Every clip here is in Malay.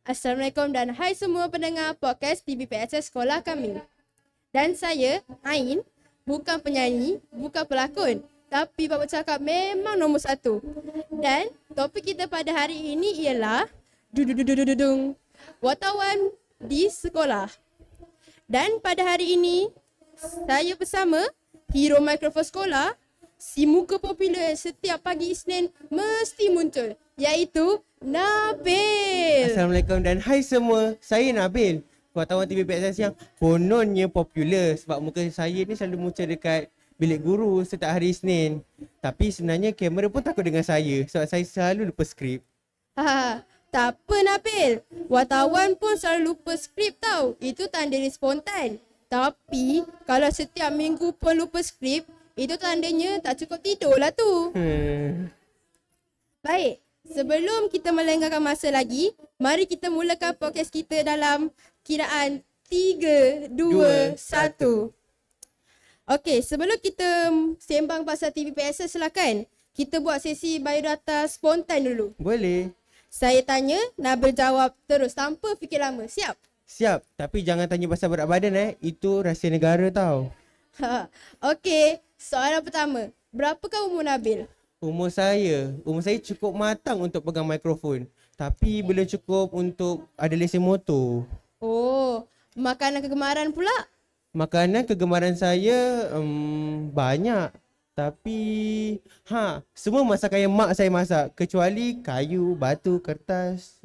Assalamualaikum dan hai semua pendengar podcast TVPSS Sekolah Kami. Dan saya, Ain, bukan penyanyi, bukan pelakon, tapi bab cakap memang nombor 1. Dan topik kita pada hari ini ialah dudududududung, wartawan di sekolah. Dan pada hari ini, saya bersama hero mikrofon sekolah, si muka popular setiap pagi Isnin mesti muncul, iaitu Nabil. Assalamualaikum dan hai semua. Saya Nabil, wartawan TVPSS yang kononnya popular sebab muka saya ni selalu muncul dekat bilik guru setiap hari Isnin. Tapi sebenarnya kamera pun takut dengan saya sebab saya selalu lupa skrip. Tak apa Nabil, wartawan pun selalu lupa skrip tau. Itu tanda dia spontan. Tapi kalau setiap minggu pun lupa skrip, itu tandanya tak cukup tidur lah tu. Baik, sebelum kita melengahkan masa lagi, mari kita mulakan podcast kita dalam kiraan 3, 2, 1. Okey, sebelum kita sembang pasal TVPSS silakan. Kita buat sesi biodata spontan dulu. Boleh? Saya tanya, Nabil jawab terus tanpa fikir lama. Siap? Siap, tapi jangan tanya pasal berat badan itu rahsia negara tau. Okey, soalan pertama. Berapakah umur Nabil? Umur saya cukup matang untuk pegang mikrofon, tapi belum cukup untuk ada lesen motor. Oh, makanan kegemaran pula? Makanan kegemaran saya banyak. Tapi semua masakan yang mak saya masak kecuali kayu, batu, kertas.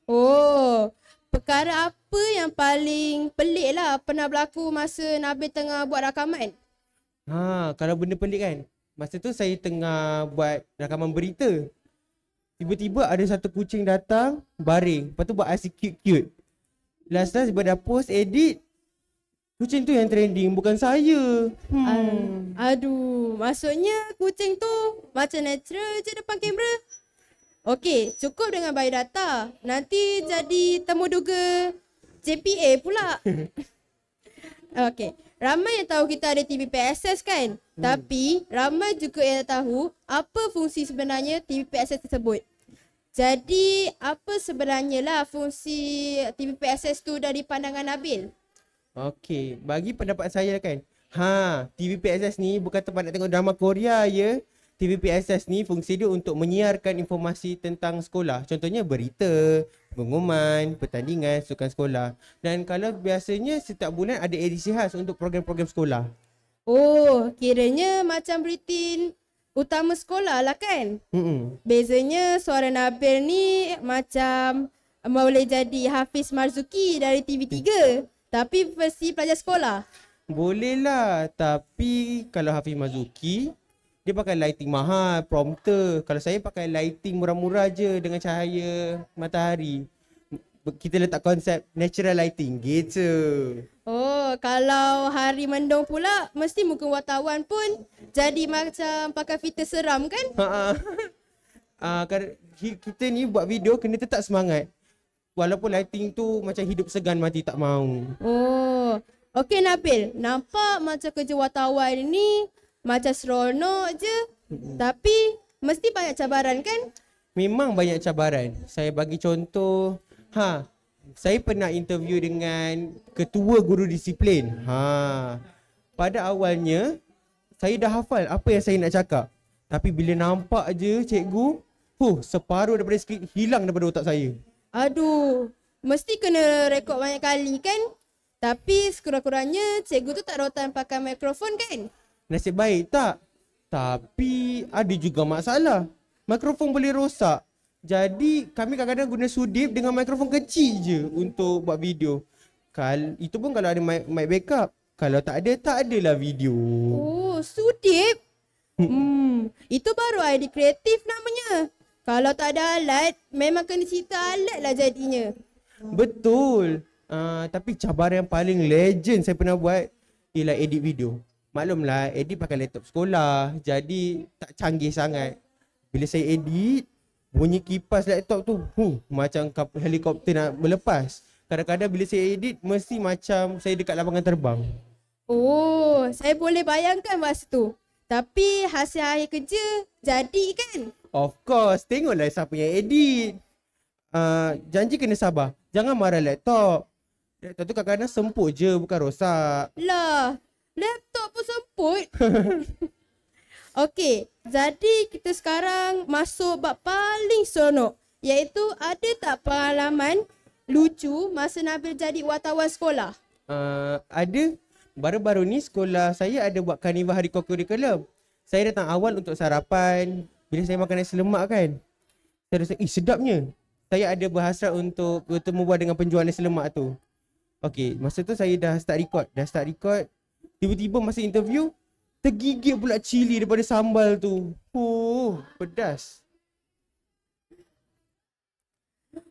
Oh, perkara apa yang paling pelik lah pernah berlaku masa Nabil tengah buat rakaman? Kalau benda pelik kan, masa tu saya tengah buat rakaman berita. Tiba-tiba ada satu kucing datang baring, lepas tu buat asyik cute-cute. Last bila dah post edit, kucing tu yang trending, bukan saya. Aduh, maksudnya kucing tu macam natural je depan kamera. Okey, cukup dengan biodata. Nanti jadi temuduga JPA pula. Okey, ramai yang tahu kita ada TVPSS kan? Tapi ramai juga yang tahu apa fungsi sebenarnya TVPSS tersebut. Jadi, apa sebenarnya lah fungsi TVPSS tu dari pandangan Nabil? Okey, bagi pendapat saya kan, TVPSS ni bukan tempat nak tengok drama Korea ya. TVPSS ni fungsi dia untuk menyiarkan informasi tentang sekolah. Contohnya berita, pengumuman, pertandingan, sukan sekolah. Dan kalau biasanya setiap bulan ada edisi khas untuk program-program sekolah. Oh, kiranya macam buletin utama sekolah lah kan? Bezanya suara Nabil ni macam boleh jadi Hafiz Marzuki dari TV3. Tapi versi pelajar sekolah. Boleh lah, tapi kalau Hafiz Marzuki, dia pakai lighting mahal, prompter. Kalau saya pakai lighting murah-murah je dengan cahaya matahari. Kita letak konsep natural lighting gitu. Oh, kalau hari mendung pula, mesti muka wartawan pun jadi macam pakai filter seram kan? Kita ni buat video kena tetap semangat. Walaupun lighting tu macam hidup segan mati tak mau. Oh, okey Nabil. Nampak macam kerja wartawan ni macam seronok je. Tapi mesti banyak cabaran kan? Memang banyak cabaran. Saya bagi contoh. Saya pernah interview dengan ketua guru disiplin. Pada awalnya, saya dah hafal apa yang saya nak cakap. Tapi bila nampak je cikgu, separuh daripada skrip hilang daripada otak saya. Aduh, mesti kena rekod banyak kali kan? Tapi sekurang-kurangnya cikgu tu tak rotan pakai mikrofon kan? Nasib baik tak? Tapi ada juga masalah. Mikrofon boleh rosak. Jadi kami kadang-kadang guna sudip dengan mikrofon kecil je untuk buat video. Itu pun kalau ada mic backup. Kalau tak adalah video. Oh, sudip? Itu baru idea kreatif namanya. Kalau tak ada alat, memang kena cipta alat lah jadinya. Betul. Tapi cabaran yang paling legend saya pernah buat ialah edit video. Maklumlah, edit pakai laptop sekolah. Jadi tak canggih sangat. Bila saya edit, bunyi kipas laptop tu macam helikopter nak berlepas. Kadang-kadang bila saya edit, mesti macam saya dekat lapangan terbang. Oh, saya boleh bayangkan masa tu. Tapi hasil akhir kerja jadi kan? Of course, tengoklah siapa yang edit. Janji kena sabar. Jangan marah laptop. Laptop tu kadang-kadang semput je, bukan rosak. Lah, laptop pun semput. Okey, jadi kita sekarang masuk bab paling seronok, iaitu ada tak pengalaman lucu masa Nabil jadi wartawan sekolah? Ada. Baru-baru ni sekolah saya ada buat karnival hari kurikulum. Saya datang awal untuk sarapan. Bila saya makan nasi lemak kan, saya rasa, sedapnya. Saya ada berhasrat untuk bertemu bual dengan penjual nasi lemak tu. Okey, masa tu saya dah start record. Tiba-tiba masa interview, tergigit pula cili daripada sambal tu. Pedas.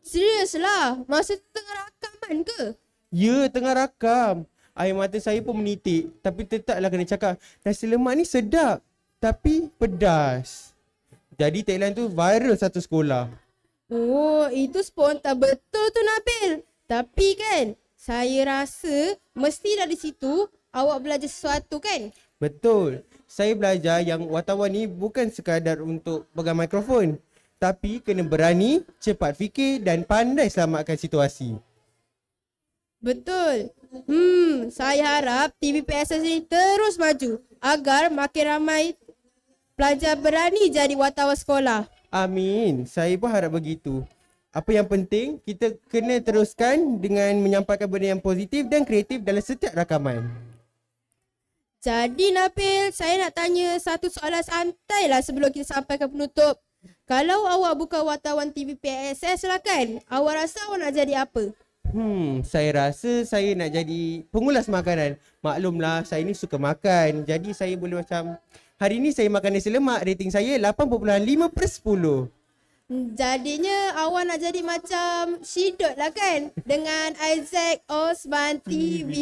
Serius lah, masa tu tengah rakaman ke? Ya, tengah rakam. Air mata saya pun menitik. Tapi tetaplah kena cakap, nasi lemak ni sedap tapi pedas. Jadi tagline tu viral satu sekolah. Oh, itu spontan betul tu Nabil. Tapi kan, saya rasa mesti dari situ awak belajar sesuatu kan? Betul. Saya belajar yang wartawan ni bukan sekadar untuk pegang mikrofon, tapi kena berani, cepat fikir dan pandai selamatkan situasi. Betul. Saya harap TVPSS ni terus maju agar makin ramai pelajar berani jadi wartawan sekolah. Amin. Saya pun harap begitu. Apa yang penting, kita kena teruskan dengan menyampaikan benda yang positif dan kreatif dalam setiap rakaman. Jadi Nabil, saya nak tanya satu soalan santai lah sebelum kita sampai ke penutup. Kalau awak bukan wartawan TVPSS lah kan, awak rasa awak nak jadi apa? Saya rasa saya nak jadi pengulas makanan. Maklumlah, saya ni suka makan. Jadi saya boleh macam, hari ni saya makan nasi lemak, rating saya 8.5/10. Jadinya awak nak jadi macam Shidot lah kan? Dengan Isaac Osman TV.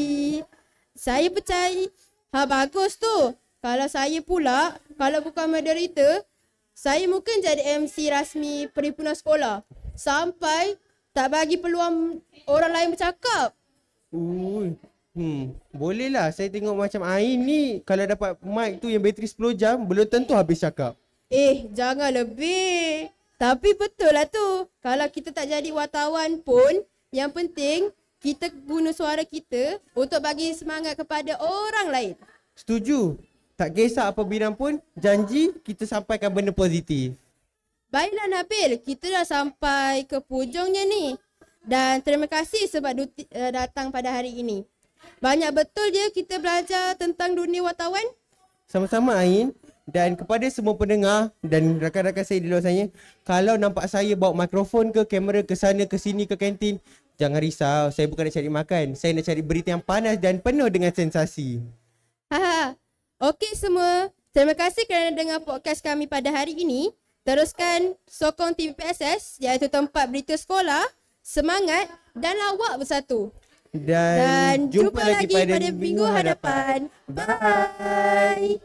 Saya percaya. Bagus tu. Kalau saya pula, kalau bukan moderator, saya mungkin jadi MC rasmi perhimpunan sekolah. Sampai tak bagi peluang orang lain bercakap. Boleh lah. Saya tengok macam Ain ni, kalau dapat mic tu yang bateri 10 jam, belum tentu habis cakap. Jangan lebih. Tapi betul lah tu. Kalau kita tak jadi wartawan pun, yang penting kita guna suara kita untuk bagi semangat kepada orang lain. Setuju. Tak kisah apa bidang pun, janji kita sampaikan benda positif. Baiklah Nabil, kita dah sampai ke hujungnya ni. Dan terima kasih sebab datang pada hari ini. Banyak betul je kita belajar tentang dunia wartawan. Sama-sama Ain. Dan kepada semua pendengar dan rakan-rakan saya di luar sana, kalau nampak saya bawa mikrofon ke kamera ke sana ke sini ke kantin, jangan risau, saya bukan nak cari makan. Saya nak cari berita yang panas dan penuh dengan sensasi. Okey semua, terima kasih kerana dengar podcast kami pada hari ini. Teruskan sokong TVPSS, iaitu tempat berita sekolah, semangat dan awak bersatu. Dan jumpa lagi pada minggu hadapan. Bye.